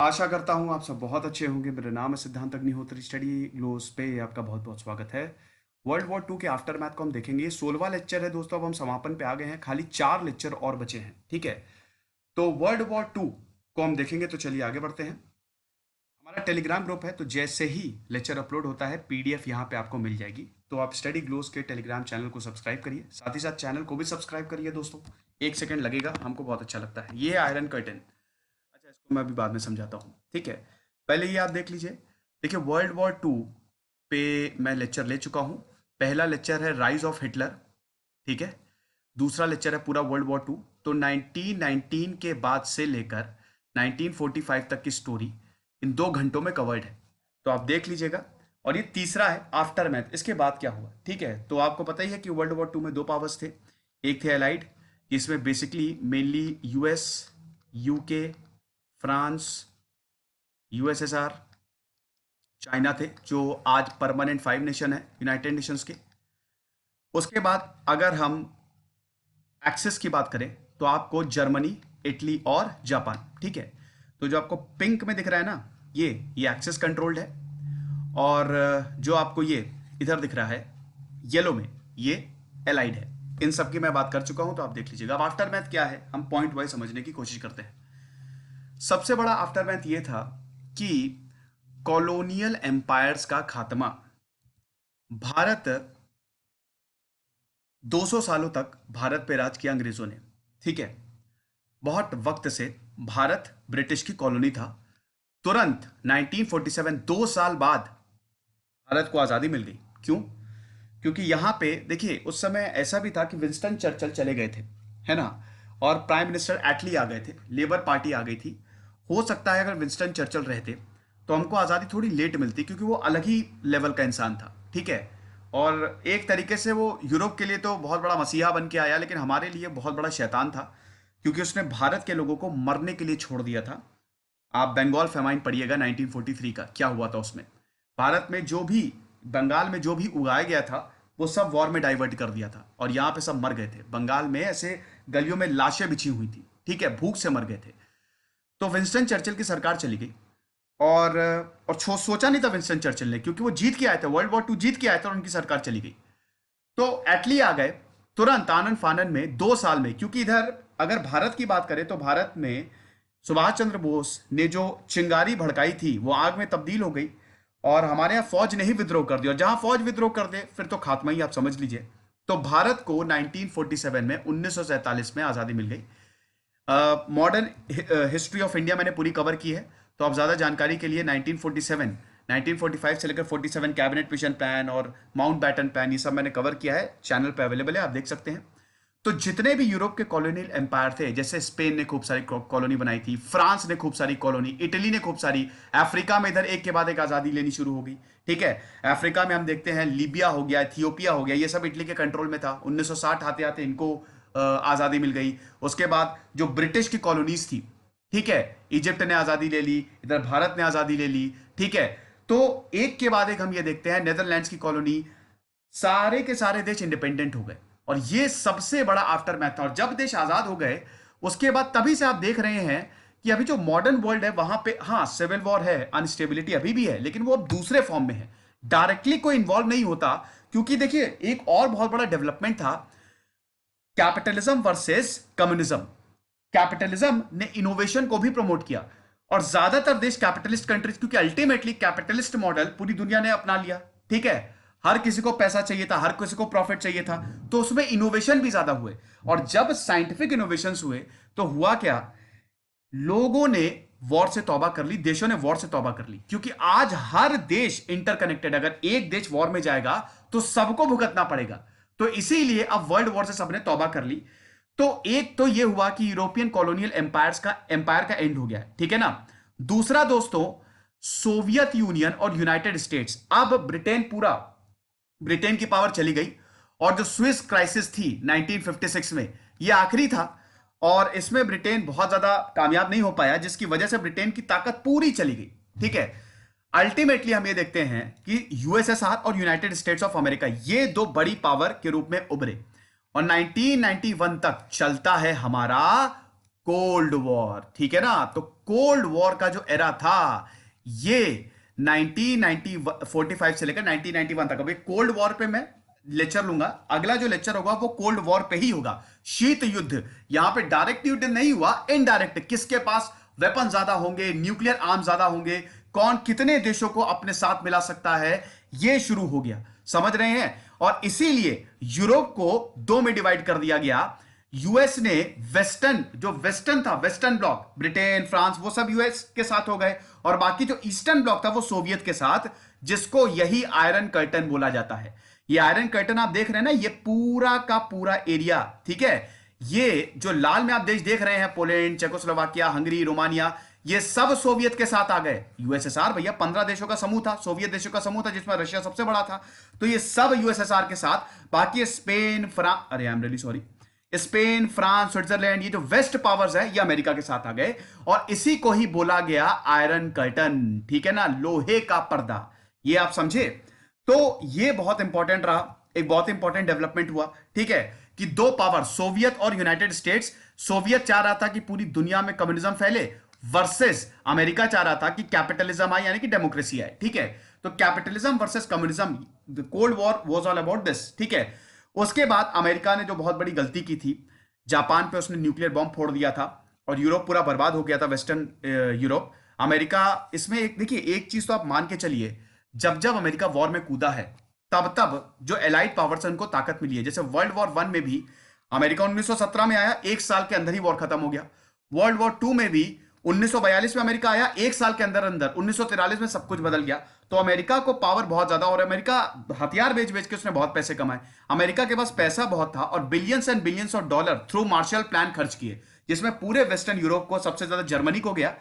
आशा करता हूँ आप सब बहुत अच्छे होंगे। मेरा नाम है सिद्धांत अग्निहोत्री। स्टडी ग्लोस पे आपका बहुत बहुत स्वागत है। वर्ल्ड वॉर टू के आफ्टर मैथ को हम देखेंगे। ये 16वां लेक्चर है दोस्तों। अब हम समापन पे आ गए हैं, खाली 4 लेक्चर और बचे हैं। ठीक है, तो वर्ल्ड वॉर टू को हम देखेंगे। तो चलिए आगे बढ़ते हैं। हमारा टेलीग्राम ग्रुप है, तो जैसे ही लेक्चर अपलोड होता है पीडीएफ यहाँ पे आपको मिल जाएगी। तो आप स्टडी ग्लोस के टेलीग्राम चैनल को सब्सक्राइब करिए, साथ ही साथ चैनल को भी सब्सक्राइब करिए दोस्तों। 1 सेकंड लगेगा, हमको बहुत अच्छा लगता है। ये आयरन कर्टन, अच्छा इसको मैं अभी बाद में समझाता हूँ। ठीक है, पहले ये आप देख लीजिए। देखिए वर्ल्ड वॉर टू पे मैं लेक्चर ले चुका हूँ। पहला लेक्चर है राइज ऑफ हिटलर। ठीक है, दूसरा लेक्चर है पूरा वर्ल्ड वॉर टू। तो 1919 के बाद से लेकर 1945 तक की स्टोरी इन 2 घंटों में कवर्ड है, तो आप देख लीजिएगा। और ये तीसरा है आफ्टर मैथ, इसके बाद क्या हुआ। ठीक है, तो आपको पता ही है कि वर्ल्ड वॉर टू में 2 पावर्स थे। एक थे एलाइड, इसमें basically mainly US, UK, France, USSR, China थे, जो आज परमानेंट 5 नेशन है यूनाइटेड नेशंस के। उसके बाद अगर हम एक्सेस की बात करें तो आपको जर्मनी, इटली और जापान। ठीक है, तो जो आपको पिंक में दिख रहा है ना, ये एक्सेस कंट्रोल्ड है। और जो आपको ये इधर दिख रहा है येलो में, ये एलाइड है। इन सब की मैं बात कर चुका हूं, तो आप देख लीजिएगा। अब आफ्टर मैथ क्या है, हम पॉइंट वाइज समझने की कोशिश करते हैं। सबसे बड़ा आफ्टर मैथ ये था कि कॉलोनियल एम्पायर्स का खात्मा। भारत 200 सालों तक भारत पे राज किया अंग्रेजों ने। ठीक है, बहुत वक्त से भारत ब्रिटिश की कॉलोनी था। तुरंत 1947, 2 साल बाद भारत को आजादी मिल गई। क्यों? क्योंकि यहां पे देखिए उस समय ऐसा भी था कि विंस्टन चर्चिल चले गए थे, है ना, और प्राइम मिनिस्टर एटली आ गए थे, लेबर पार्टी आ गई थी। हो सकता है अगर विंस्टन चर्चिल रहते तो हमको आज़ादी थोड़ी लेट मिलती, क्योंकि वो अलग ही लेवल का इंसान था। ठीक है, और एक तरीके से वो यूरोप के लिए तो बहुत बड़ा मसीहा बन के आया, लेकिन हमारे लिए बहुत बड़ा शैतान था, क्योंकि उसने भारत के लोगों को मरने के लिए छोड़ दिया था। आप बंगाल फेमाइन पढ़िएगा 1943 का, क्या हुआ था उसमें। भारत में जो भी, बंगाल में जो भी उगाया गया था वो सब वॉर में डाइवर्ट कर दिया था, और यहाँ पे सब मर गए थे। बंगाल में ऐसे गलियों में लाशें बिछी हुई थी। ठीक है, भूख से मर गए थे। तो विंस्टन चर्चिल की सरकार चली गई। और सोचा नहीं था विंस्टन चर्चिल ने, क्योंकि वो जीत के आए थे, वर्ल्ड वॉर टू जीत के आए थे, और उनकी सरकार चली गई। तो एटली आ गए तुरंत आनन फानन में 2 साल में। क्योंकि इधर अगर भारत की बात करें तो भारत में सुभाष चंद्र बोस ने जो चिंगारी भड़काई थी वो आग में तब्दील हो गई, और हमारे यहाँ फौज ने ही विद्रोह कर दिया। और जहां फौज विद्रोह कर दे फिर तो खात्मा ही, आप समझ लीजिए। तो भारत को 1947 में, 1947 में आज़ादी मिल गई। मॉडर्न हिस्ट्री ऑफ इंडिया मैंने पूरी कवर की है, तो आप ज़्यादा जानकारी के लिए 1947, 1945 से लेकर 47 कैबिनेट मिशन प्लान और माउंट बैटन प्लान, ये सब मैंने कवर किया है, चैनल पे अवेलेबल है, आप देख सकते हैं। तो जितने भी यूरोप के कॉलोनियल एम्पायर थे, जैसे स्पेन ने खूब सारी कॉलोनी बनाई थी, फ्रांस ने खूब सारी कॉलोनी, इटली ने खूब सारी, अफ्रीका में इधर एक के बाद एक आज़ादी लेनी शुरू हो गई। ठीक है, अफ्रीका में हम देखते हैं लीबिया हो गया, इथियोपिया हो गया, ये सब इटली के कंट्रोल में था। 1960 आते आते इनको आज़ादी मिल गई। उसके बाद जो ब्रिटिश की कॉलोनीज थी, ठीक है, इजिप्ट ने आज़ादी ले ली, इधर भारत ने आज़ादी ले ली। ठीक है, तो एक के बाद एक हम ये देखते हैं, नेदरलैंड्स की कॉलोनी, सारे के सारे देश इंडिपेंडेंट हो गए। और ये सबसे बड़ा आफ्टर मैथ था। और जब देश आजाद हो गए उसके बाद तभी से आप देख रहे हैं कि अभी जो मॉडर्न वर्ल्ड है वहां पे, हाँ सिविल वॉर है, अनस्टेबिलिटी अभी भी है, लेकिन वो अब दूसरे फॉर्म में है, डायरेक्टली कोई इन्वॉल्व नहीं होता। क्योंकि देखिए एक और बहुत बड़ा डेवलपमेंट था, कैपिटलिज्म वर्सेस कम्युनिज्म। कैपिटलिज्म ने इनोवेशन को भी प्रमोट किया, और ज्यादातर देश कैपिटलिस्ट कंट्रीज, क्योंकि अल्टीमेटली कैपिटलिस्ट मॉडल पूरी दुनिया ने अपना लिया। ठीक है, हर किसी को पैसा चाहिए था, हर किसी को प्रॉफिट चाहिए था, तो उसमें इनोवेशन भी ज्यादा हुए। और जब साइंटिफिक इनोवेशन हुए तो हुआ क्या, लोगों ने वॉर से तौबा कर ली, देशों ने वॉर से तौबा कर ली। क्योंकि आज हर देश इंटरकनेक्टेड, अगर एक देश वॉर में जाएगा तो सबको भुगतना पड़ेगा। तो इसीलिए अब वर्ल्ड वॉर से सबने तौबा कर ली। तो एक तो ये हुआ कि यूरोपियन कॉलोनियल एम्पायर का एंड हो गया, ठीक है ना। दूसरा दोस्तों, सोवियत यूनियन और यूनाइटेड स्टेट्स, अब ब्रिटेन की पावर चली गई। और जो स्विस क्राइसिस थी 1956 में, ये आखिरी था, और इसमें ब्रिटेन बहुत ज्यादा कामयाब नहीं हो पाया, जिसकी वजह से ब्रिटेन की ताकत पूरी चली गई। ठीक है, अल्टीमेटली हम ये देखते हैं कि यूएसएसआर और यूनाइटेड स्टेट्स ऑफ अमेरिका, ये दो बड़ी पावर के रूप में उभरे। और 1991 तक चलता है हमारा कोल्ड वॉर, ठीक है ना। तो कोल्ड वॉर का जो एरा था ये 1945 से लेकर 1991 तक। अभी कोल्ड वॉर पे मैं लेक्चर लूंगा, अगला जो लेक्चर होगा वो कोल्ड वॉर पे ही होगा। शीत युद्ध, यहां पे डायरेक्ट युद्ध नहीं हुआ, इनडायरेक्ट, किसके पास वेपन ज्यादा होंगे, न्यूक्लियर आर्म ज्यादा होंगे, कौन कितने देशों को अपने साथ मिला सकता है, ये शुरू हो गया। समझ रहे हैं। और इसीलिए यूरोप को दो में डिवाइड कर दिया गया। यूएस ने वेस्टर्न, जो वेस्टर्न था, वेस्टर्न ब्लॉक, ब्रिटेन, फ्रांस, वो सब यूएस के साथ हो गए, और बाकी जो ईस्टर्न ब्लॉक था वो सोवियत के साथ, जिसको यही आयरन कर्टन बोला जाता है। ये आयरन कर्टन आप देख रहे हैं ना, ये पूरा का पूरा एरिया, ठीक है। ये जो लाल में आप देश देख रहे हैं, पोलैंड, चेकोस्लोवाकिया, हंगरी, रोमानिया, ये सब सोवियत के साथ आ गए। यूएसएसआर भैया 15 देशों का समूह था, सोवियत देशों का समूह था, जिसमें रशिया सबसे बड़ा था। तो ये सब यूएसएसआर के साथ, बाकी स्पेन, फ्रांस, अरे I am really sorry, Spain, France, Switzerland, ये जो वेस्ट पावर्स है ये अमेरिका के साथ आ गए, और इसी को ही बोला गया आयरन कर्टन, ठीक है ना, लोहे का पर्दा। ये आप समझे। तो ये बहुत इंपॉर्टेंट रहा, एक बहुत इंपॉर्टेंट डेवलपमेंट हुआ, ठीक है, कि दो पावर, सोवियत और यूनाइटेड स्टेट्स। सोवियत चाह रहा था कि पूरी दुनिया में कम्युनिज्म फैले, वर्सेस अमेरिका चाह रहा था कि कैपिटलिज्म आए, यानी कि डेमोक्रेसी आए, ठीक है। तो capitalism versus communism, the cold war was all about this, ठीक है। उसके बाद अमेरिका ने जो बहुत बड़ी गलती की थी, जापान पे उसने न्यूक्लियर बॉम्ब फोड़ दिया था, और यूरोप पूरा बर्बाद हो गया था, वेस्टर्न यूरोप। अमेरिका इसमें एक, देखिए एक चीज तो आप मान के चलिए, जब जब अमेरिका वॉर में कूदा है, तब तब जो एलाइड पावर्स हैं उनको ताकत मिली है। जैसे वर्ल्ड वॉर वन में भी अमेरिका 1917 में आया, एक साल के अंदर ही वॉर खत्म हो गया। वर्ल्ड वॉर टू में भी 1942 में अमेरिका आया, एक साल के अंदर अंदर 1943 में सब कुछ बदल गया। तो अमेरिका को पावर बहुत ज्यादा, और अमेरिका हथियार बेच बेच के उसने बहुत पैसे कमाए। अमेरिका के पास पैसा बहुत था, और billions and billions of dollar through Marshall plan खर्च किए, जिसमें पूरे वेस्टर्न यूरोप को, सबसे ज्यादा जर्मनी को गया।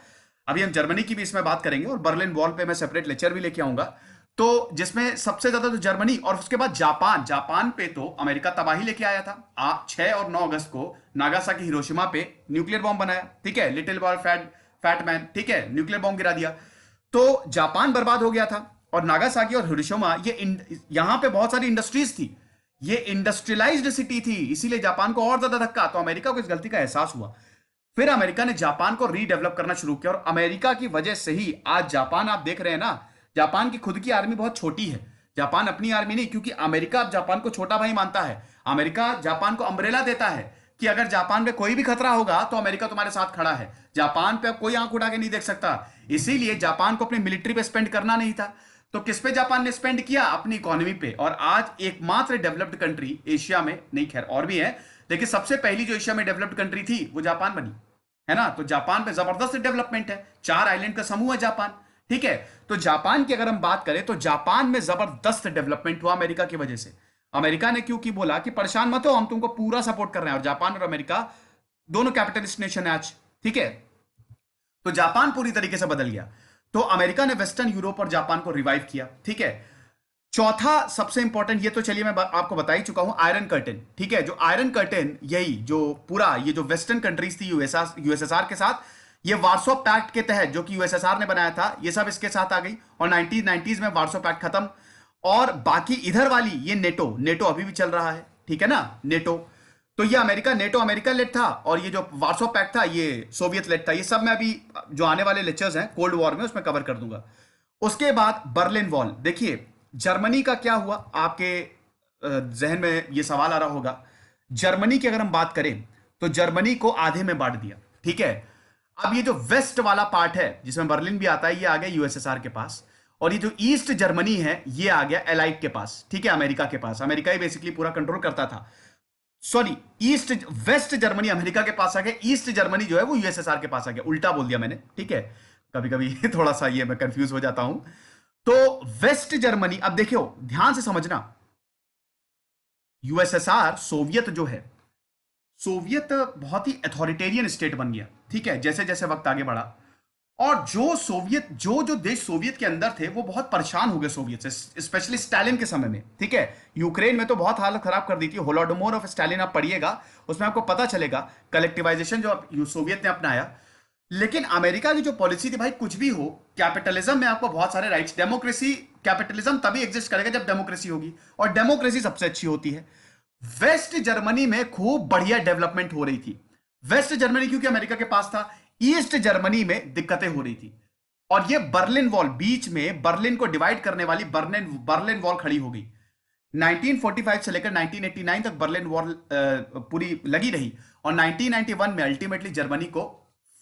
अभी हम जर्मनी की भी इसमें बात करेंगे, और बर्लिन वॉल पे मैं सेपरेट लेक्चर भी लेके आऊंगा। तो जिसमें सबसे ज्यादा तो जर्मनी, और उसके बाद जापान। जापान पे तो अमेरिका तबाही लेके आया था। 6 और 9 अगस्त को नागासाकी, हिरोशिमा पे न्यूक्लियर बॉम्ब बनाया, ठीक है, लिटिल बॉय फैट मैन, ठीक है, न्यूक्लियर बॉम्ब गिरा दिया। तो जापान बर्बाद हो गया था, और नागासाकी और हिरोशिमा, ये यहां पे बहुत सारी इंडस्ट्रीज थी, ये इंडस्ट्रियलाइज्ड सिटी थी, इसीलिए जापान को और ज्यादा धक्का। तो अमेरिका को इस गलती का एहसास हुआ, फिर अमेरिका ने जापान को रीडेवलप करना शुरू किया, और अमेरिका की वजह से ही आज जापान आप देख रहे हैं ना। जापान की खुद की आर्मी बहुत छोटी है, जापान अपनी आर्मी नहीं, क्योंकि अमेरिका अब जापान को छोटा भाई मानता है। अमेरिका जापान को अम्ब्रेला देता है कि अगर जापान पे कोई भी खतरा होगा तो अमेरिका तुम्हारे साथ खड़ा है, जापान पे अब कोई आंख उठा के नहीं देख सकता। इसीलिए जापान को अपनी मिलिट्री पे स्पेंड करना नहीं था, तो किस पे जापान ने स्पेंड किया? अपनी इकोनॉमी पे। और आज एकमात्र डेवलप्ड कंट्री एशिया में, नहीं खैर और भी है, लेकिन सबसे पहली जो एशिया में डेवलप्ड कंट्री थी वो जापान बनी, है ना। तो जापान पे जबरदस्त डेवलपमेंट है, 4 आइलैंड का समूह है जापान, ठीक है। तो जापान की अगर हम बात करें तो जापान में जबरदस्त डेवलपमेंट हुआ अमेरिका की वजह से। अमेरिका ने क्योंकि बोला कि परेशान मत हो, हम तुमको पूरा सपोर्ट कर रहे हैं। और जापान और अमेरिका दोनों कैपिटलिस्ट नेशन है आज, ठीक है। तो जापान पूरी तरीके से बदल गया। तो अमेरिका ने वेस्टर्न यूरोप और जापान को रिवाइव किया, ठीक है। चौथा सबसे इंपॉर्टेंट, ये तो चलिए मैं आपको बता ही चुका हूं, आयरन कर्टेन, ठीक है। जो आयरन कर्टेन, यही जो पूरा ये जो वेस्टर्न कंट्रीज थी यूएसएसआर के साथ, ये वार्सो पैक्ट के तहत, जो कि यूएसएसआर ने बनाया था, ये सब इसके साथ आ गई। और 1990s में वार्सो पैक्ट खत्म। और बाकी इधर वाली ये नेटो अभी भी चल रहा है, ठीक है ना, नेटो। तो ये अमेरिका, नेटो अमेरिका लेड था, और ये जो वार्सो पैक्ट था ये सोवियत लेड था। ये सब मैं अभी जो आने वाले लेक्चर्स हैं कोल्ड वॉर में उसमें कवर कर दूंगा। उसके बाद बर्लिन वॉल। देखिए जर्मनी का क्या हुआ, आपके जहन में ये सवाल आ रहा होगा। जर्मनी की अगर हम बात करें तो जर्मनी को आधे में बांट दिया, ठीक है। अब ये जो वेस्ट वाला पार्ट है जिसमें बर्लिन भी आता है, ये आ गया यूएसएसआर के पास, और ये जो ईस्ट जर्मनी है ये आ गया एलाइड के पास, ठीक है, अमेरिका के पास। अमेरिका ही बेसिकली पूरा कंट्रोल करता था। सॉरी, वेस्ट जर्मनी अमेरिका के पास आ गया, ईस्ट जर्मनी जो है वो यूएसएसआर के पास आ गया। उल्टा बोल दिया मैंने, ठीक है, कभी कभी थोड़ा सा ये मैं कंफ्यूज हो जाता हूं। तो वेस्ट जर्मनी, अब देखियो ध्यान से समझना, यूएसएसआर सोवियत जो है, सोवियत बहुत ही अथॉरिटेरियन स्टेट बन गया, ठीक है, जैसे जैसे वक्त आगे बढ़ा। और जो देश सोवियत के अंदर थे वो बहुत परेशान हो गए सोवियत से, स्पेशली स्टालिन के समय में, ठीक है। यूक्रेन में तो बहुत हालत खराब कर दी थी, होलोडोमोर ऑफ स्टालिन आप पढ़िएगा, उसमें आपको पता चलेगा कलेक्टिवाइजेशन जो सोवियत ने अपनाया। लेकिन अमेरिका की जो पॉलिसी थी, भाई कुछ भी हो, कैपिटलिज्म में आपको बहुत सारे राइट्स, डेमोक्रेसी, कैपिटलिज्म तभी एग्जिस्ट करेगा जब डेमोक्रेसी होगी, और डेमोक्रेसी सबसे अच्छी होती है। वेस्ट जर्मनी में खूब बढ़िया डेवलपमेंट हो रही थी। वेस्ट जर्मनी क्योंकि अमेरिका के पास था, ईस्ट जर्मनी में दिक्कतें हो रही थी, और ये बर्लिन वॉल, बीच में बर्लिन को डिवाइड करने वाली बर्लिन बर्लिन वॉल खड़ी हो गई। 1945 से लेकर 1989 तक बर्लिन वॉल पूरी लगी रही, और 1991 में अल्टीमेटली जर्मनी को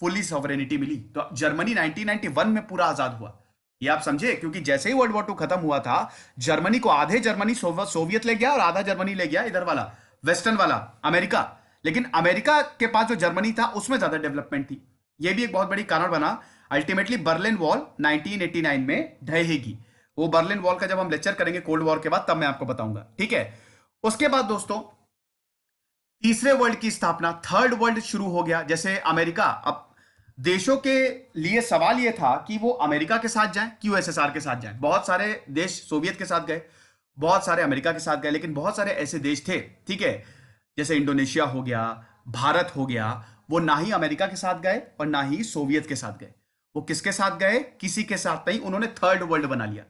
फुली सॉवरेनिटी मिली। तो जर्मनी 1991 में पूरा आजाद हुआ, ये आप समझे, क्योंकि जैसे ही वर्ल्ड वॉर टू खत्म हुआ था, जर्मनी को आधे जर्मनी सोवियत ले गया और आधा जर्मनी ले गया इधर वाला वेस्टर्न वाला अमेरिका। लेकिन अमेरिका के पास जो जर्मनी था उसमें ज्यादा डेवलपमेंट थी, यह भी एक बहुत बड़ी कारण बना। अल्टीमेटली बर्लिन वॉल 1989 में ढहेगी। वो बर्लिन वॉल का जब हम लेक्चर करेंगे कोल्ड वॉर के बाद, तब मैं आपको बताऊंगा, ठीक है। उसके बाद दोस्तों तीसरे वर्ल्ड की स्थापना, थर्ड वर्ल्ड शुरू हो गया। जैसे अमेरिका, अब देशों के लिए सवाल यह था कि वो अमेरिका के साथ जाएं कि यूएसएसआर के साथ जाएं। बहुत सारे देश सोवियत के साथ गए, बहुत सारे अमेरिका के साथ गए, लेकिन बहुत सारे ऐसे देश थे, ठीक है, जैसे इंडोनेशिया हो गया, भारत हो गया, वो ना ही अमेरिका के साथ गए और ना ही सोवियत के साथ गए। वो किसके साथ गए? किसी के साथ नहीं, उन्होंने थर्ड वर्ल्ड बना लिया,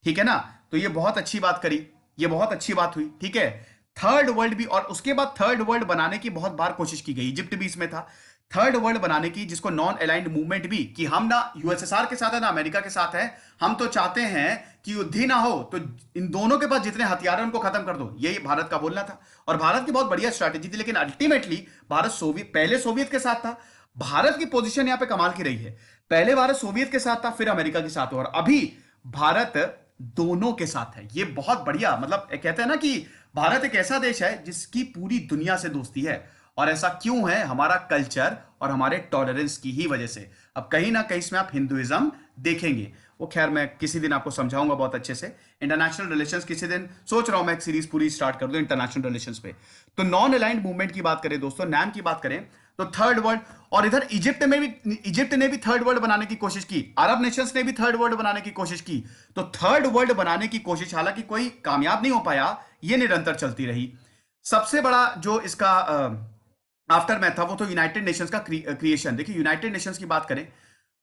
ठीक है ना। तो ये बहुत अच्छी बात करी, ये बहुत अच्छी बात हुई, ठीक है। थर्ड वर्ल्ड भी, और उसके बाद थर्ड वर्ल्ड बनाने की बहुत बार कोशिश की गई, इजिप्ट भी इसमें था, थर्ड वर्ल्ड बनाने की, जिसको नॉन अलाइंड मूवमेंट भी, कि हम ना यूएसएसआर के साथ है ना अमेरिका के साथ है, हम तो चाहते हैं कि युद्ध ही ना हो, तो इन दोनों के पास जितने हथियार हैं उनको खत्म कर दो, यही भारत का बोलना था। और भारत की बहुत बढ़िया स्ट्रैटेजी थी, लेकिन अल्टीमेटली भारत पहले सोवियत के साथ था। भारत की पोजीशन यहां पे कमाल की रही है, पहले भारत सोवियत के साथ था, फिर अमेरिका के साथ, और अभी भारत दोनों के साथ है। ये बहुत बढ़िया, मतलब कहते हैं ना कि भारत एक ऐसा देश है जिसकी पूरी दुनिया से दोस्ती है। और ऐसा क्यों है? हमारा कल्चर और हमारे टॉलरेंस की ही वजह से। अब कहीं ना कहीं इसमें आप हिंदुइज्म देखेंगे, वो खैर मैं किसी दिन आपको समझाऊंगा बहुत अच्छे से। इंटरनेशनल रिलेशंस किसी दिन सोच रहा हूं मैं एक सीरीज पूरी स्टार्ट कर दूं इंटरनेशनल रिलेशंस पे। तो नॉन अलाइंड मूवमेंट की बात करें दोस्तों, नैम की बात करें, तो थर्ड वर्ल्ड, और इधर इजिप्ट ने भी थर्ड वर्ल्ड बनाने की कोशिश की, अरब नेशंस ने भी थर्ड वर्ल्ड बनाने की कोशिश की। तो थर्ड वर्ल्ड बनाने की कोशिश हालांकि कोई कामयाब नहीं हो पाया, ये निरंतर चलती रही। सबसे बड़ा जो इसका आफ्टर मैथ था वो तो यूनाइटेड नेशंस का क्रिएशन। देखिए यूनाइटेड नेशंस की बात करें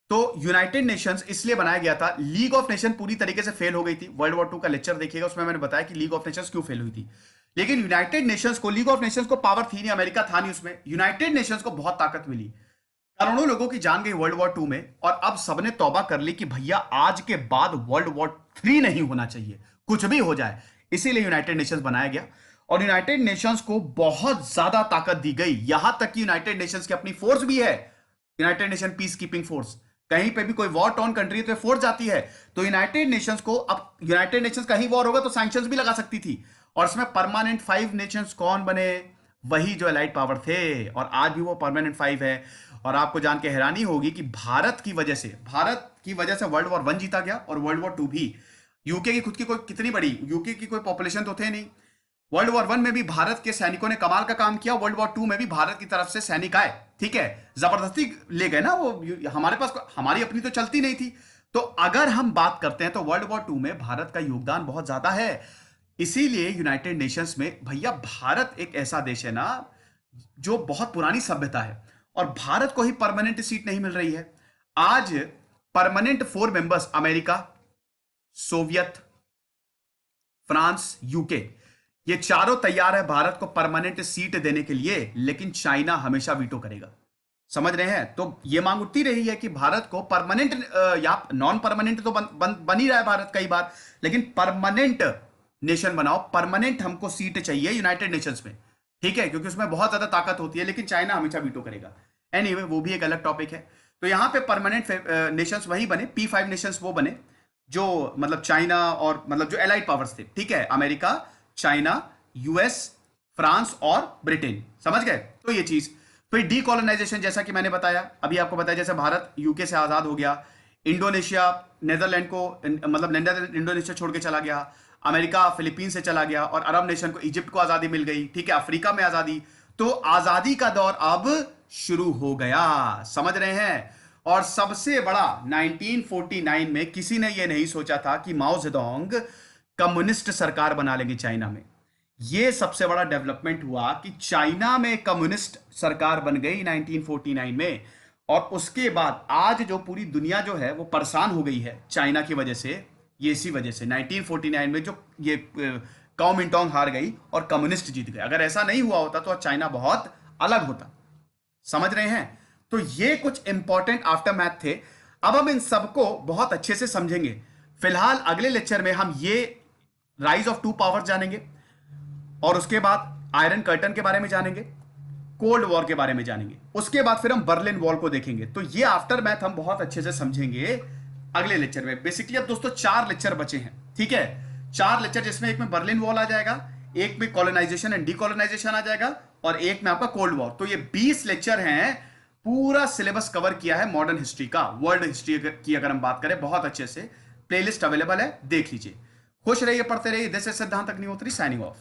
तो यूनाइटेड नेशंस इसलिए बनाया गया था, लीग ऑफ नेशन पूरी तरीके से फेल हो गई थी। वर्ल्ड वॉर 2 का लेक्चर देखिएगा, उसमें मैंने बताया कि लीग ऑफ नेशंस क्यों फेल हुई थी। लेकिन यूनाइटेड नेशंस को, लीग ऑफ नेशंस को पावर थी नहीं, अमेरिका था नहीं उसमें, यूनाइटेड नेशंस को बहुत ताकत मिली, करोड़ों लोगों की जान गई वर्ल्ड वॉर 2 में, और अब सबने तौबा कर ली कि भैया आज के बाद वर्ल्ड वॉर 3 नहीं होना चाहिए, कुछ भी हो जाए। इसीलिए यूनाइटेड नेशंस बनाया गया, और यूनाइटेड नेशंस को बहुत ज्यादा ताकत दी गई, यहां तक कि यूनाइटेड नेशंस की अपनी फोर्स भी है, United nation peace keeping force. कहीं पे भी कोई वॉर टॉर्न कंट्री है तो फोर्स जाती है, तो यूनाइटेड नेशंस को, अब यूनाइटेड नेशंस कहीं वॉर होगा तो सैंक्शंस भी लगा सकती थी, और इसमें परमानेंट 5 नेशंस कौन बने? वही जो एलाइड पावर थे, और आज भी वो परमानेंट 5 है। और आपको जान के हैरानी होगी कि भारत की वजह से वर्ल्ड वॉर 1 जीता गया, और वर्ल्ड वॉर 2 भी। यूके की खुद की कोई कितनी बड़ी, यूके की कोई पॉपुलेशन तो थे नहीं, वर्ल्ड वॉर 1 में भी भारत के सैनिकों ने कमाल का काम किया, वर्ल्ड वॉर 2 में भी भारत की तरफ से सैनिक आए, ठीक है, जबरदस्ती ले गए ना वो, हमारे पास हमारी अपनी तो चलती नहीं थी। तो अगर हम बात करते हैं तो वर्ल्ड वॉर 2 में भारत का योगदान बहुत ज्यादा है, इसीलिए यूनाइटेड नेशंस में, भैया भारत एक ऐसा देश है ना जो बहुत पुरानी सभ्यता है, और भारत को ही परमानेंट सीट नहीं मिल रही है। आज permanent 4 members, America, Soviet, France, UK, ये चारों तैयार है भारत को परमानेंट सीट देने के लिए, लेकिन चाइना हमेशा वीटो करेगा। समझ रहे हैं? तो ये मांग उठती रही है कि भारत को परमानेंट, या नॉन परमानेंट तो बन ही रहा है भारत कई बार, लेकिन परमानेंट नेशन बनाओ, परमानेंट हमको सीट चाहिए यूनाइटेड नेशंस में, ठीक है, क्योंकि उसमें बहुत ज्यादा ताकत होती है, लेकिन चाइना हमेशा वीटो करेगा। एनीवे, वो भी एक अलग टॉपिक है। तो यहां पे परमानेंट नेशंस वही बने, P5 नेशंस वो बने जो मतलब चाइना और मतलब जो एलाइड पावर्स थे, ठीक है, अमेरिका, चाइना, यूएस, फ्रांस और ब्रिटेन। समझ गए? तो ये चीज। फिर डीकोलोनाइजेशन, जैसा कि मैंने बताया, अभी आपको बताया, जैसे भारत यूके से आजाद हो गया, इंडोनेशिया नेदरलैंड को, मतलब नेदरलैंड इंडोनेशिया छोड़ के चला गया, अमेरिका फिलीपीन से चला गया, और अरब नेशन को, इजिप्ट को आजादी मिल गई, ठीक है, अफ्रीका में आजादी। तो आजादी का दौर अब शुरू हो गया, समझ रहे हैं? और सबसे बड़ा 1949 में किसी ने यह नहीं सोचा था कि माओ जेडोंग कम्युनिस्ट सरकार बना लेंगे चाइना में। यह सबसे बड़ा डेवलपमेंट हुआ कि चाइना में कम्युनिस्ट सरकार बन गई 1949 में, और उसके बाद आज जो पूरी दुनिया जो है वो परेशान हो गई है चाइना की वजह से। ये इसी वजह से 1949 में जो ये काओमिंटांग हार गई और कम्युनिस्ट जीत गए। अगर ऐसा नहीं हुआ होता तो चाइना बहुत अलग होता। समझ रहे हैं? तो ये कुछ इंपॉर्टेंट आफ्टर मैथ थे। अब हम इन सबको बहुत अच्छे से समझेंगे। फिलहाल अगले लेक्चर में हम ये राइज ऑफ टू पावर जानेंगे, और उसके बाद आयरन कर्टन के बारे में जानेंगे, कोल्ड वॉर के बारे में जानेंगे, उसके बाद फिर हम बर्लिन वॉल को देखेंगे। तो ये आफ्टर मैथ हम बहुत अच्छे से समझेंगे अगले लेक्चर में। बेसिकली अब दोस्तों 4 लेक्चर बचे हैं, ठीक है? 4 लेक्चर, जिसमें एक में बर्लिन वॉल आ जाएगा, एक में कॉलोनाइजेशन एंड डीकॉलोनाइजेशन आ जाएगा, और एक में आपका कोल्ड वॉर। तो ये 20 लेक्चर हैं, पूरा सिलेबस कवर किया है मॉडर्न हिस्ट्री का। वर्ल्ड हिस्ट्री की अगर हम बात करें बहुत अच्छे से, प्लेलिस्ट अवेलेबल है, देख लीजिए। खुश रहिए, पढ़ते रहिए। दिस इज सिद्धांत अग्निहोत्री साइनिंग ऑफ।